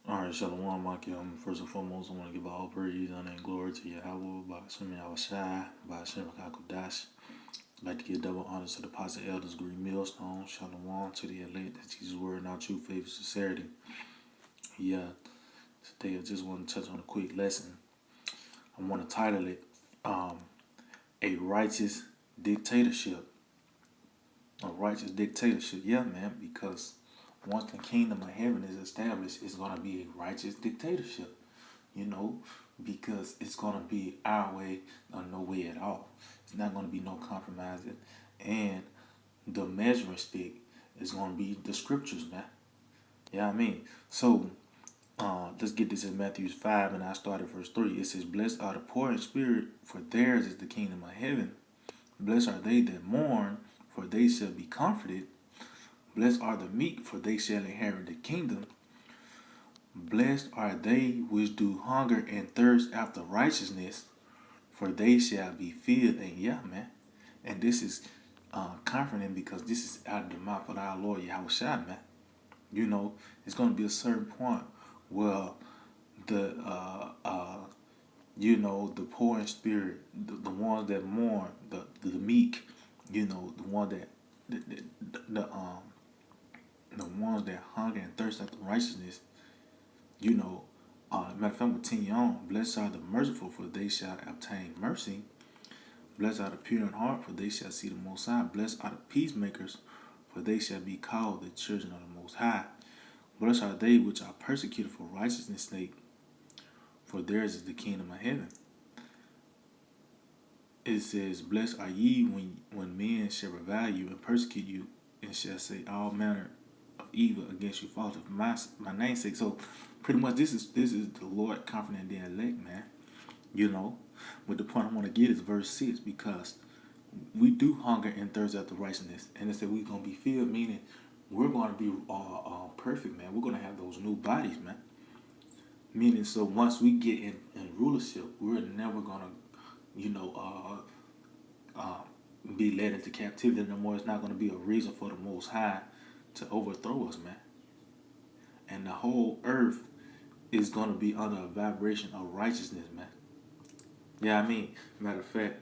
All right, Shalom, Maki. First and foremost, I want to give all praise, honor, and glory to Yahweh, by Shemi Awashai, by Hashem Kakodash. I'd like to give double honor to the apostle elders, Green Millstone, Shalom, to the elect, that Jesus' word, and our true faith, and sincerity. Yeah, today I just want to touch on a quick lesson. I want to title it, A Righteous Dictatorship. A Righteous Dictatorship, yeah, man, because once the kingdom of heaven is established, it's going to be a righteous dictatorship, you know, because it's going to be our way or no way at all. It's not going to be no compromising. And the measuring stick is going to be the scriptures, man. Yeah, I mean, so let's get this in Matthew 5, and I start at verse 3. It says, Blessed are the poor in spirit, for theirs is the kingdom of heaven. Blessed are they that mourn, for they shall be comforted. Blessed are the meek, for they shall inherit the kingdom. Blessed are they which do hunger and thirst after righteousness, for they shall be filled. And yeah, man. And this is comforting because this is out of the mouth of our Lord Yahushua, man. You know, it's going to be a certain point where the, the poor in spirit, the ones that mourn, the meek, the one that, the ones that hunger and thirst after righteousness, matter of fact, I'm going to continue on. Blessed are the merciful, for they shall obtain mercy. Blessed are the pure in heart, for they shall see the Most High. Blessed are the peacemakers, for they shall be called the children of the Most High. Blessed are they which are persecuted for righteousness' sake, for theirs is the kingdom of heaven. It says, Blessed are ye when men shall revile you and persecute you, and shall say all manner of evil against you falsely for my name's sake. So pretty much this is the Lord comforting the elect, man. But the point I want to get is verse 6, because we do hunger and thirst after righteousness, and it said we're gonna be filled, meaning we're gonna be perfect, man. We're gonna have those new bodies, man. Meaning, so once we get in rulership, we're never gonna, be led into captivity no more. It's not gonna be a reason for the Most High to overthrow us, man. And the whole earth is gonna be under a vibration of righteousness, man. Yeah, I mean, matter of fact,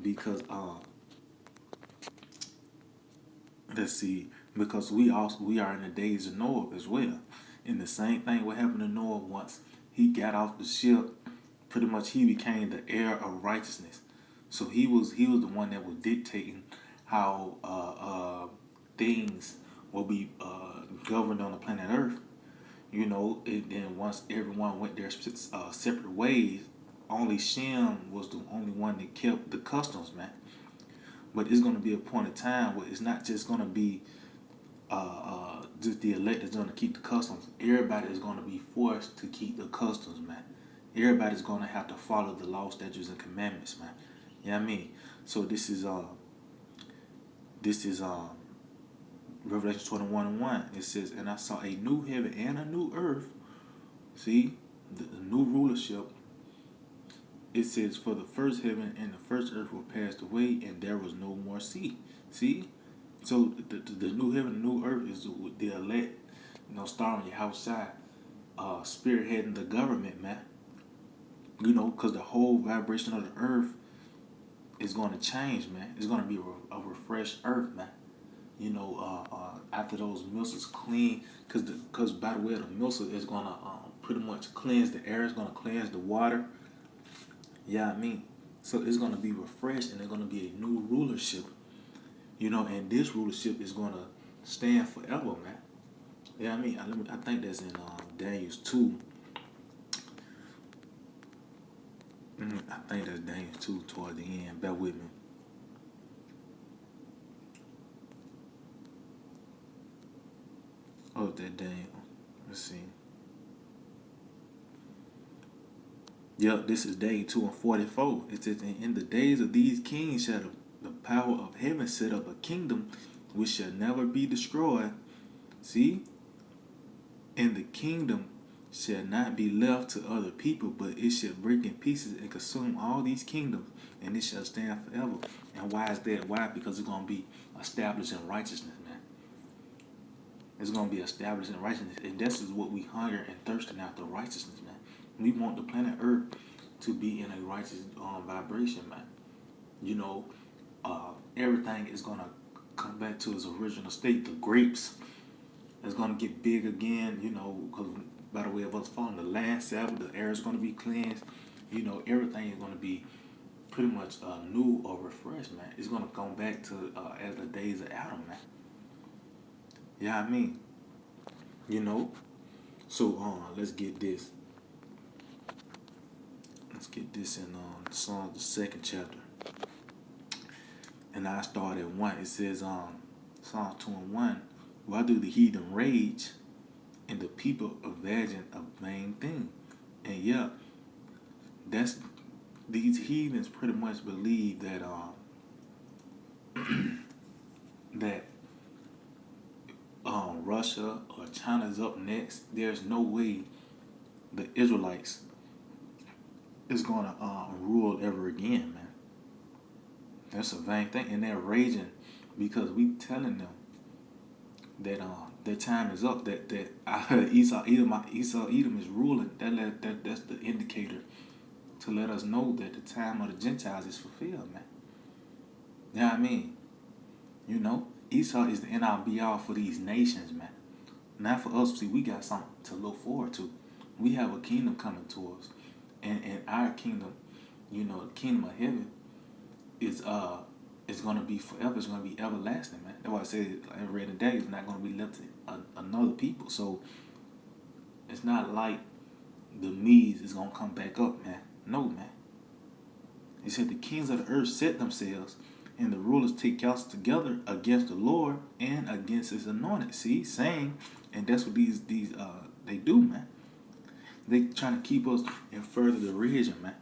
because let's see, because we are in the days of Noah as well. And the same thing what happened to Noah once he got off the ship, pretty much he became the heir of righteousness. So he was the one that was dictating how things will be governed on the planet Earth. And then once everyone went their separate ways, only Shem was the only one that kept the customs, man. But it's going to be a point of time where it's not just going to be just the elect that's going to keep the customs. Everybody is going to be forced to keep the customs, man. Everybody's going to have to follow the law, statutes, and commandments, man. You know what I mean? So this is Revelation 21:1. It says, and I saw a new heaven and a new earth. See, the new rulership. It says, for the first heaven and the first earth were passed away, and there was no more sea. See? So the new heaven and new earth is the elect, starring Yahushua, spearheading the government, man. Because the whole vibration of the earth is going to change, man. It's going to be a refreshed earth, man. After those missiles clean, because by the way, the missile is going to pretty much cleanse the air. It's going to cleanse the water. Yeah, I mean, so it's going to be refreshed, and there's going to be a new rulership, and this rulership is going to stand forever, man. Yeah, I mean, I think that's in Daniel 2. I think that's Daniel 2 toward the end. Bear with me. Oh, that Daniel. Let's see. Yep, this is Daniel 2 and 44. It says, in the days of these kings shall the power of heaven set up a kingdom which shall never be destroyed. See? And the kingdom shall not be left to other people, but it shall break in pieces and consume all these kingdoms, and it shall stand forever. And why is that? Why? Because it's going to be established in righteousness, man. It's going to be established in righteousness. And this is what we hunger and thirsting after, righteousness, man. We want the planet Earth to be in a righteous vibration, man. You know, everything is going to come back to its original state. The grapes is going to get big again, you know, because by the way of us following the last Sabbath, the air is going to be cleansed. You know, everything is going to be pretty much new or refreshed, man. It's going to come back to as the days of Adam, man. Yeah, I mean, you know. So let's get this. Let's get this in Psalms, the second chapter. And I start at 1. It says, Psalms 2:1, why do the heathen rage and the people imagine a vain thing? And yeah, that's these heathens pretty much believe that that Russia or China's up next. There's no way the Israelites is gonna rule ever again, man. That's a vain thing, and they're raging because we telling them that their time is up. That Esau Edom is ruling. That's the indicator to let us know that the time of the Gentiles is fulfilled, man. You know what I mean? You know, Esau is the end all be all for these nations, man. Not for us. See, we got something to look forward to. We have a kingdom coming to us, and our kingdom, you know, the kingdom of heaven is gonna be forever. It's gonna be everlasting, man. That's why I said I read today. It's not gonna be left to another people. So it's not like the Medes is gonna come back up, man. No, man. He said the kings of the earth set themselves, and the rulers take counsel together against the Lord and against His anointed. See, saying, and that's what these they do, man. They trying to keep us in further derision, man.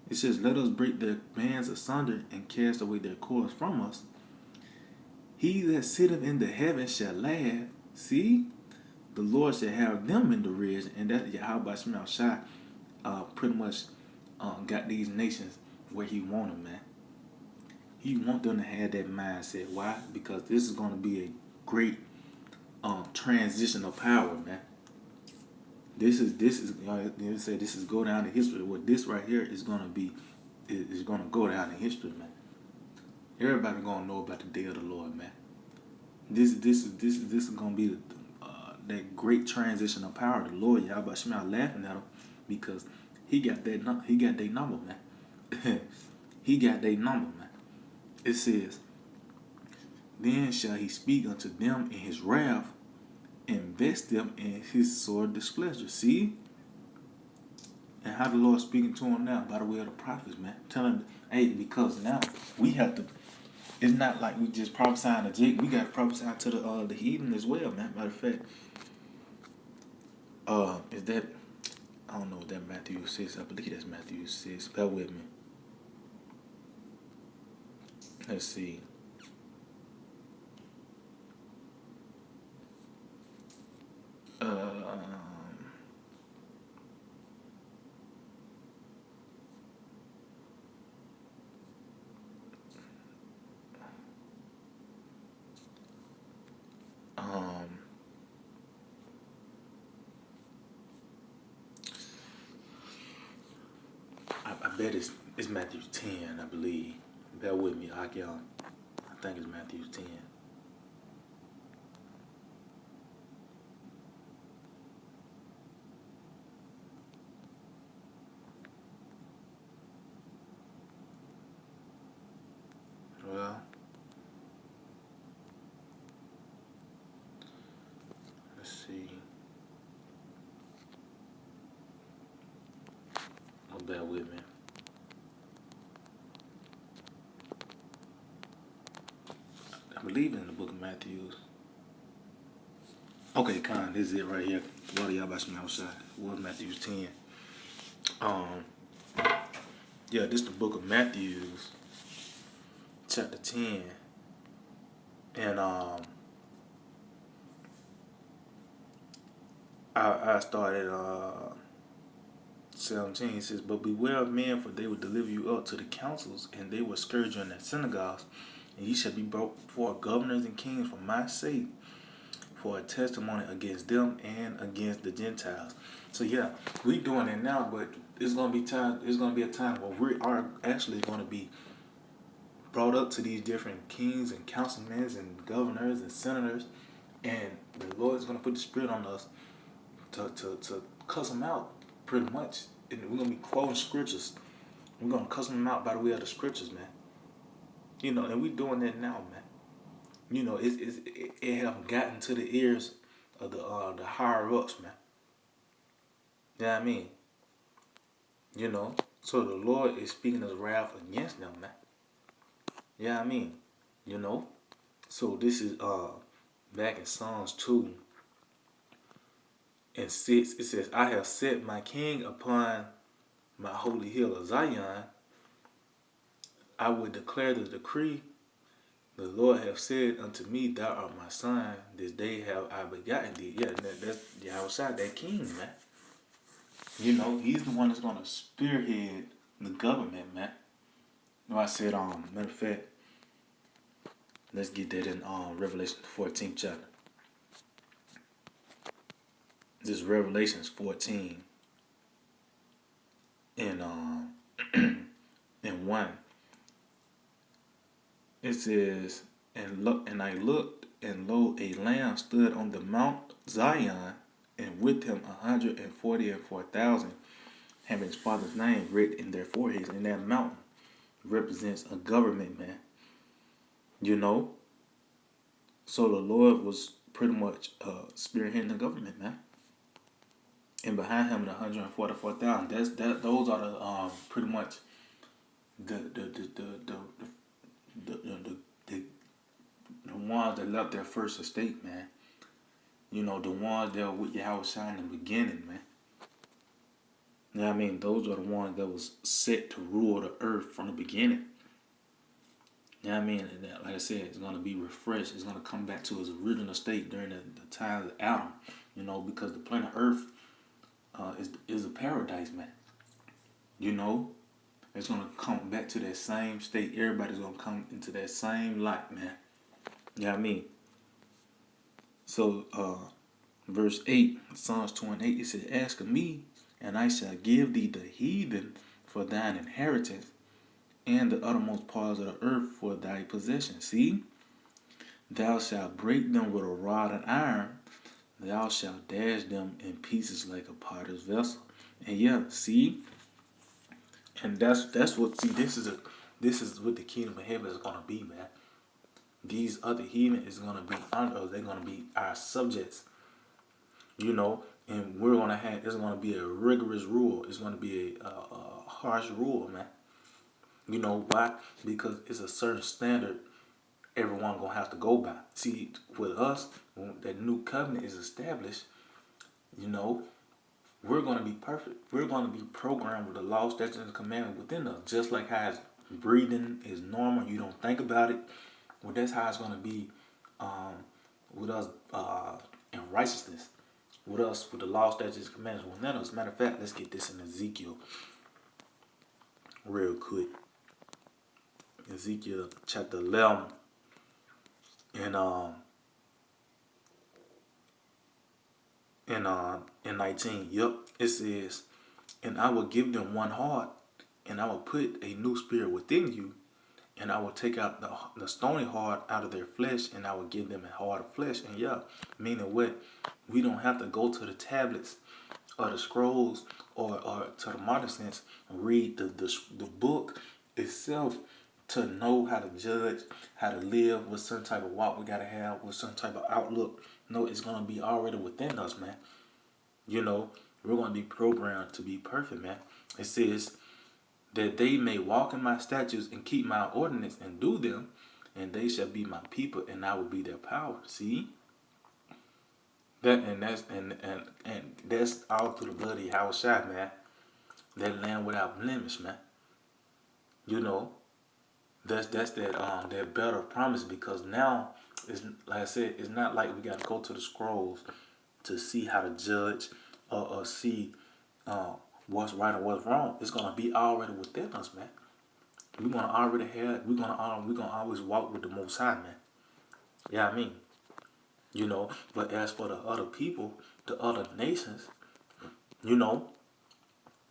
It says, let us break their bands asunder and cast away their cords from us. He that sitteth in the heavens shall laugh. See, the Lord shall have them in derision. And that Yahweh Shemel Shai pretty much got these nations where He want them, man. He want them to have that mindset. Why? Because this is going to be a great transition of power, man. This is you say this is go down in history. What this right here is gonna be is gonna go down in history, man. Everybody gonna know about the day of the Lord, man. This is gonna be that great transition of power. The Lord Yahweh Shemel laughing at him because he got their number, man. He got their number, man. It says, then shall He speak unto them in His wrath, invest them in His sore displeasure. See? And how the Lord speaking to them now? By the way of the prophets, man. Telling them, hey, because now we have to, it's not like we just prophesying to Jake. We got to prophesy to the heathen as well, man. Matter of fact, is that, I don't know, that Matthew 6. I believe that's Matthew 6. Bear with me. Let's see. I bet it's Matthew 10, I believe. Bear with me, I think it's Matthew 10. Well, let's see. Oh, bear with me. I believe in the book of Matthew. Okay, this is it right here. What are y'all about to outside? What Matthew 10? Yeah, this is the book of Matthew, chapter 10. And I started 17. It says, but beware of men, for they will deliver you up to the councils, and they will scourge you in their synagogues, and ye shall be brought before governors and kings for my sake, for a testimony against them and against the Gentiles. So yeah, we doing it now, but it's gonna be time. It's gonna be a time where we are actually gonna be brought up to these different kings and councilmen and governors and senators, and the Lord is gonna put the Spirit on us to cuss them out, pretty much. And we're gonna be quoting scriptures. We're gonna cuss them out by the way of the scriptures, man. And we doing that now, man. It have gotten to the ears of the higher ups, man. You know what I mean? So the Lord is speaking His wrath against them, man. You know what I mean? So this is back in Psalms 2 and 6. It says, "I have set my king upon my holy hill of Zion. I will declare the decree. The Lord hath said unto me, Thou art my son. This day have I begotten thee." Yeah, that's Yahushua, that king, man. He's the one that's gonna spearhead the government, man. I said, matter of fact, let's get that in Revelation 14th chapter. This is Revelations 14 and in 1. It says, and I looked, and lo, a lamb stood on the Mount Zion, and with him 144,000, having his father's name written in their foreheads. And that mountain represents a government, man. So the Lord was pretty much spearheading the government, man. And behind him, the 144,000. Those are the pretty much the ones that left their first estate, man. The ones that were with Yahushua in the beginning, man. You know what I mean? Those are the ones that was set to rule the earth from the beginning. You know what I mean? And like I said, it's going to be refreshed. It's going to come back to its original state during the time of Adam. Because the planet Earth is a paradise, man. It's going to come back to that same state. Everybody's going to come into that same light, man. You know what I mean? So, verse 8, Psalms 2 and 8, it says, "Ask of me, and I shall give thee the heathen for thine inheritance, and the uttermost parts of the earth for thy possession." See? "Thou shalt break them with a rod of iron, thou shalt dash them in pieces like a potter's vessel." And yeah, see? And that's what, see, this is what the kingdom of heaven is gonna be, man. These other heathen is gonna be under us. They're gonna be our subjects. And we're gonna have, it's gonna be a rigorous rule. It's gonna be a harsh rule, man. Why? Because it's a certain standard everyone gonna have to go by. See, with us, when that new covenant is established, we're gonna be perfect. We're gonna be programmed with the law, statutes, and commandments within us. Just like how breathing is normal, you don't think about it. Well, that's how it's gonna be with us in righteousness. With us, with the law, statutes, and commandments within us. Matter of fact, let's get this in Ezekiel real quick. Ezekiel chapter 11 and 19. Yep, it says, "And I will give them one heart, and I will put a new spirit within you, and I will take out the stony heart out of their flesh, and I will give them a heart of flesh." And yeah, meaning what? We don't have to go to the tablets or the scrolls or to the modern sense and read the book itself to know how to judge, how to live, what certain type of walk we gotta have, what certain type of outlook. No, it's gonna be already within us, man. We're gonna be programmed to be perfect, man. It says that they may walk in my statutes and keep my ordinance and do them, and they shall be my people, and I will be their power. See? That's all through the blood of Yahushua, man. That lamb without blemish, man. That's that better promise, because now it's like I said, it's not like we gotta go to the scrolls to see how to judge or see what's right or what's wrong. It's gonna be already within us, man. We're gonna always walk with the Most High, man. Yeah, I mean. You know, but as for the other people, the other nations, you know,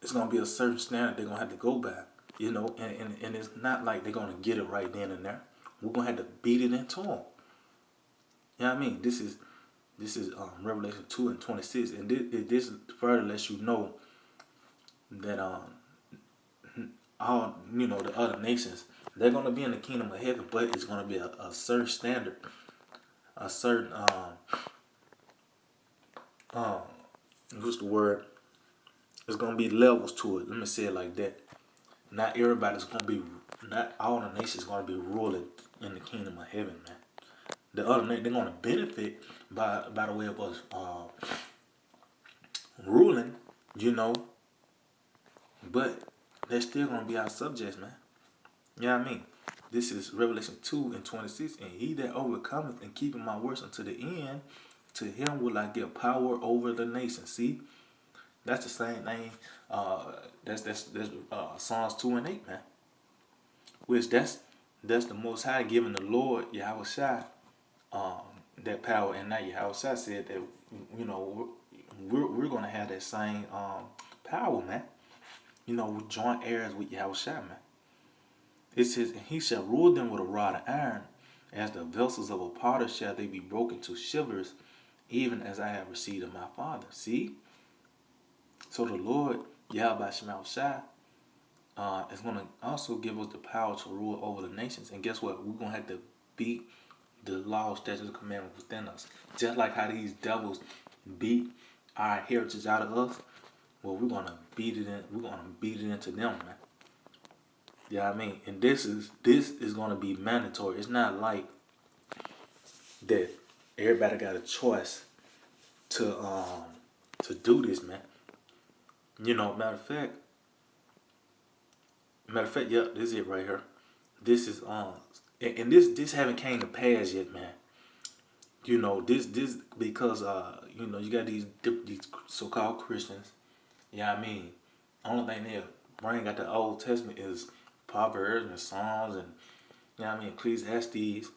it's gonna be a certain standard they're gonna have to go by. You know, and it's not like they're gonna get it right then and there. We're gonna have to beat it into them. You know what I mean? This is Revelation 2:26, and this further lets you know that all the other nations, they're gonna be in the kingdom of heaven, but it's gonna be a certain standard, a certain um what's the word? It's gonna be levels to it. Let me say it like that. Not all the nations gonna be ruling in the kingdom of heaven, man. The other they're gonna benefit by the way of us ruling, you know, but they're still gonna be our subjects, man. You know what I mean? This is Revelation 2:26, and he that overcometh and keepeth my words unto the end, to him will I give power over the nation. See, that's the same thing. That's Psalms 2:8, man. Which that's the Most High giving the Lord Yahweh Shai that power, and now Yahweh Shai said that we're gonna have that same power, man. You know, we joint heirs with Yahweh Shai, man. It says, and he shall rule them with a rod of iron, as the vessels of a potter shall they be broken to shivers, even as I have received of my Father. See? So the Lord, Yahweh Shai, is going to also give us the power to rule over the nations. And guess what? We're going to have to beat the law, statutes, and commandments within us. Just like how these devils beat our heritage out of us, well, we're going to beat it in. We're going to beat it into them, man. You know what I mean? And this is going to be mandatory. It's not like that everybody got a choice to do this, man. You know, matter of fact, yep, this is it right here. This is and this haven't came to pass yet, man. You know, this because you got these so-called Christians. Yeah, I mean, only thing they bring out the Old Testament is Proverbs and Psalms and Ecclesiastes.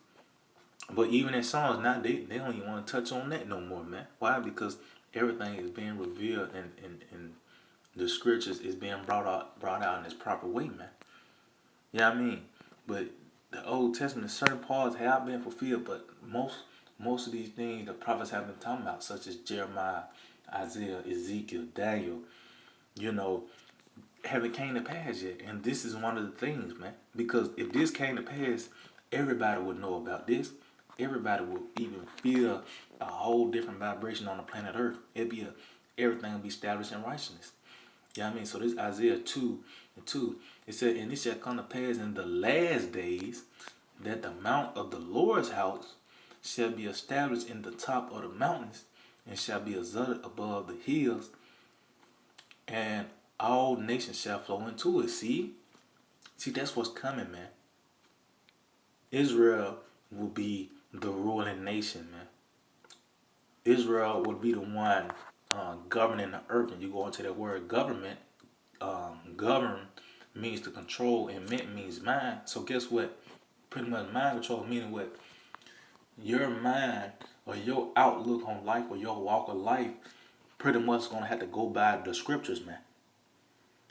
But even in Psalms now, they don't even want to touch on that no more, man. Why? Because everything is being revealed and the scriptures is being brought out in its proper way, man. You know what I mean? But the Old Testament, certain parts have been fulfilled, but most of these things the prophets have been talking about, such as Jeremiah, Isaiah, Ezekiel, Daniel, you know, haven't came to pass yet. And this is one of the things, man. Because if this came to pass, everybody would know about this. Everybody would even feel a whole different vibration on the planet Earth. Everything would be established in righteousness. You know what I mean? So this Isaiah 2:2, it said, and it shall come to pass in the last days that the mount of the Lord's house shall be established in the top of the mountains, and shall be exalted above the hills, and all nations shall flow into it. See, that's what's coming, man. Israel will be the ruling nation, man. Israel will be the one governing the earth. And you go into that word government. Govern means to control, and mint means mind. So guess what? Pretty much mind control meaning what? Your mind or your outlook on life or your walk of life pretty much gonna have to go by the scriptures, man.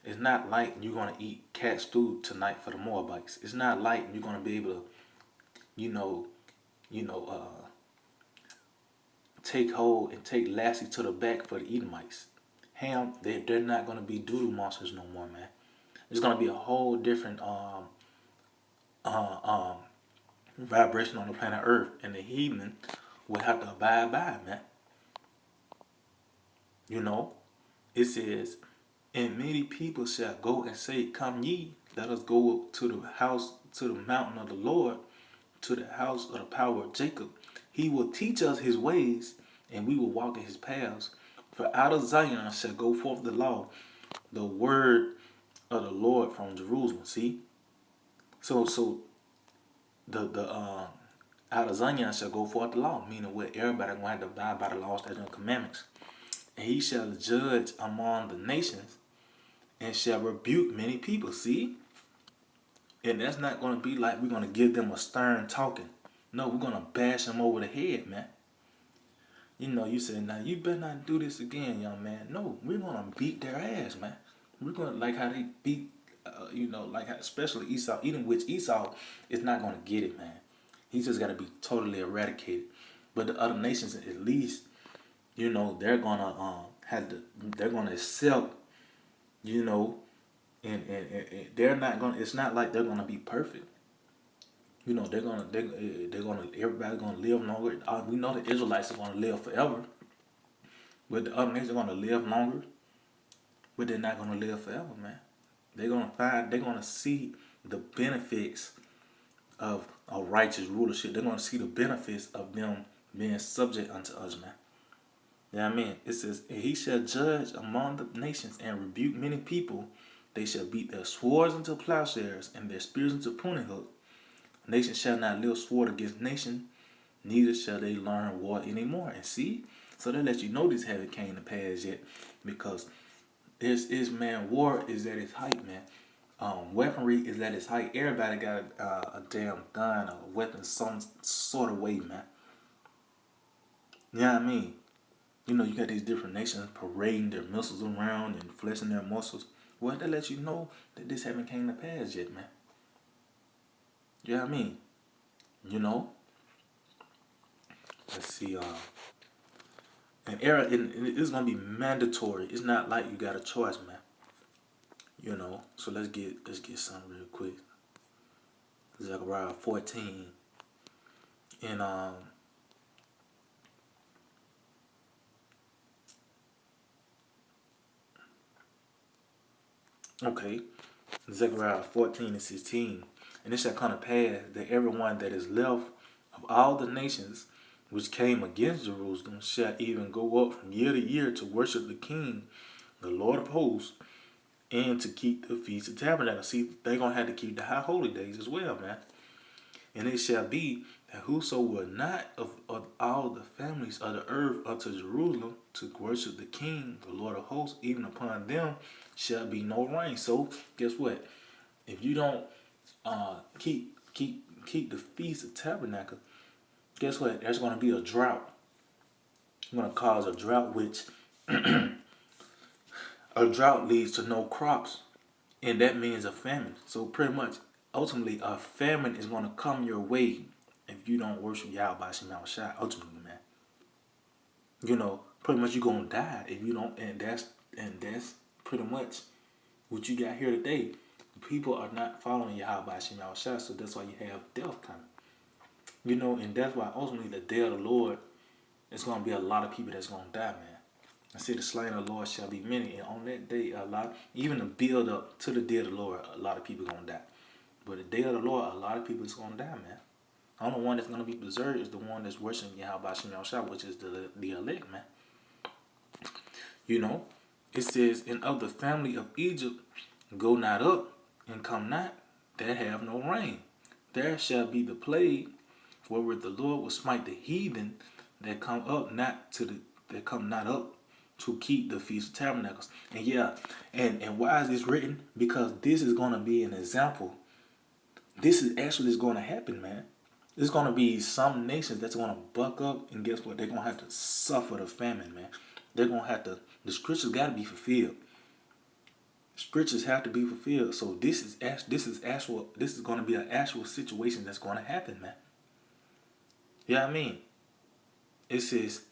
It's not like you're gonna eat cat stew tonight for the Moabites. It's not like you're gonna be able to, you know, take hold and take Lassie to the back for the Edomites. Ham, they're not gonna be doodle monsters no more, man. It's gonna be a whole different vibration on the planet Earth, and the heathen will have to abide by it, man. You know, it says, and many people shall go and say, come ye, let us go to the house, to the mountain of the Lord, to the house of the power of Jacob. He will teach us his ways, and we will walk in his paths. For out of Zion shall go forth the law, the word of the Lord from Jerusalem. See? So the out of Zion shall go forth the law, meaning what everybody gonna have to abide by the laws, statutes, and commandments. And he shall judge among the nations, and shall rebuke many people. See? And that's not gonna be like we're gonna give them a stern talking. No, we're gonna bash them over the head, man. You said, now you better not do this again, young man. No, we're gonna beat their ass, man. We're gonna like how they beat, like how, especially Esau. Even which Esau is not gonna get it, man. He's just gotta be totally eradicated. But the other nations, at least, they're gonna they're gonna accept, you know, and they're not gonna. It's not like they're gonna be perfect. They're gonna everybody's gonna live longer. We know the Israelites are gonna live forever, but the other nations are gonna live longer, but they're not gonna live forever, man. They're gonna see the benefits of a righteous rulership. They're gonna see the benefits of them being subject unto us, man. You know what I mean? It says, and he shall judge among the nations and rebuke many people. They shall beat their swords into plowshares and their spears into pruning hooks. Nation shall not live sword against nation, neither shall they learn war anymore. And see, so that lets you know this haven't came to pass yet, because man, war is at its height, man. Weaponry is at its height. Everybody got a damn gun or a weapon some sort of way, man. You know what I mean? You got these different nations parading their missiles around and flexing their muscles. Well, that lets you know that this haven't came to pass yet, man. You know what I mean? You know? Let's see. It's gonna be mandatory. It's not like you got a choice, man. So let's get something real quick. Zechariah 14, and okay, Zechariah 14 and 16, and it shall come to pass that everyone that is left of all the nations which came against Jerusalem shall even go up from year to year to worship the King, the Lord of hosts, and to keep the Feast of Tabernacles. See, they're going to have to keep the high holy days as well, man. And it shall be that whoso will not of all the families of the earth unto Jerusalem to worship the King, the Lord of hosts, even upon them shall be no rain. So, guess what? If you don't keep the Feast of Tabernacle, guess what? There's going to be a drought. It's going to cause a drought, which a drought leads to no crops, and that means a famine. So pretty much, ultimately, a famine is going to come your way if you don't worship Yahweh Shem Shai. Ultimately, man, pretty much you're gonna die if you don't, and that's pretty much what you got here today. People are not following Yahweh Shem Shai, so that's why you have death coming. And that's why ultimately the day of the Lord, it's gonna be a lot of people that's gonna die, man. I say the slain of the Lord shall be many, and on that day, a lot, even the build up to the day of the Lord, a lot of people gonna die. But the day of the Lord, a lot of people is gonna die, man. The only one that's gonna be preserved is the one that's worshiping Yahweh Shem Shai, which is the elect, man. It says, and of the family of Egypt, go not up and come not, that have no rain. There shall be the plague, wherewith the Lord will smite the heathen that come not up to keep the Feast of Tabernacles. And yeah, and why is this written? Because this is gonna be an example. This is actually going to happen, man. There's going to be some nations that's going to buck up, and guess what? They're going to have to suffer the famine, man. They're going to have to. The scriptures got to be fulfilled. Scriptures have to be fulfilled. So this is going to be an actual situation that's going to happen, man. You know what I mean? It says,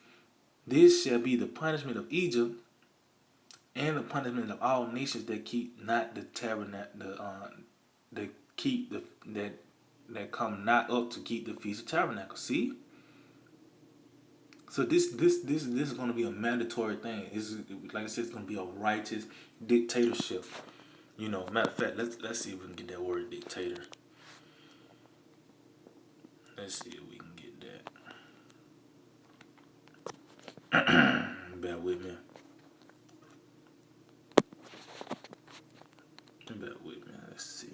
"This shall be the punishment of Egypt, and the punishment of all nations that keep not the tabernacle, that keep that come not up to keep the Feast of Tabernacles." See, so this is going to be a mandatory thing. It's, like I said, it's going to be a righteous dictatorship. Matter of fact, let's see if we can get that word dictator. Let's see if we can get that. Bear with me. Bear with me. Let's see.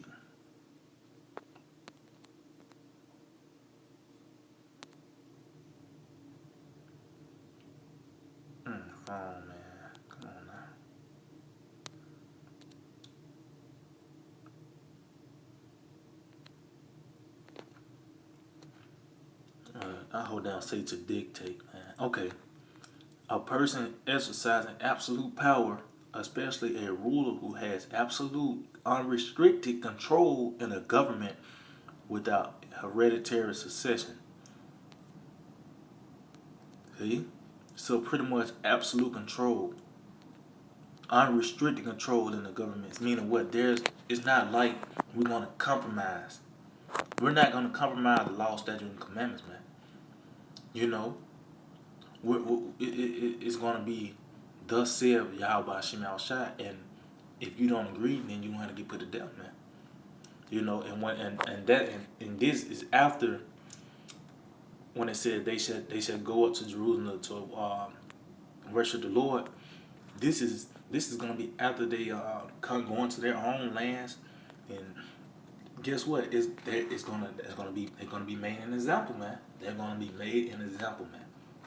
Phone, man. Come on now. I hold down say to dictate, man. Okay. A person exercising absolute power, especially a ruler who has absolute unrestricted control in a government without hereditary succession. See? So pretty much absolute control, unrestricted control in the government. Meaning what? It's not like we're gonna compromise. We're not gonna compromise the law, statute, and commandments, man. You know, it's gonna be thus said Yahweh Hashem Shai, and if you don't agree, then you're gonna have to get put to death, man. You know, and this is after when it said they should go up to Jerusalem to worship the Lord. This is gonna be after they come going to their own lands, and guess what? It's gonna be made an example, man. They're gonna be made an example, man.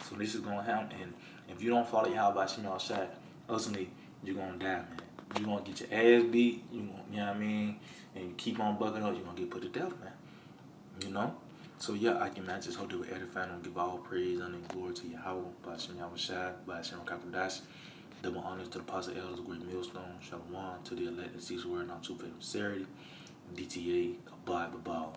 So this is gonna happen, and if you don't follow Yahweh Shemel Shai, ultimately you're gonna die, man. You're gonna get your ass beat. You know what I mean? And you keep on bucking up, you're gonna get put to death, man. You know? So yeah, I can just hope they will edify and give all praise and glory to Yahweh, by Hashem Yahweh Shai, by Hashem Kakodash. Double honors to the apostle elders, great millstone, Shalom, to the elect and cease word, not too faithful sincerity. DTA, abide the ball.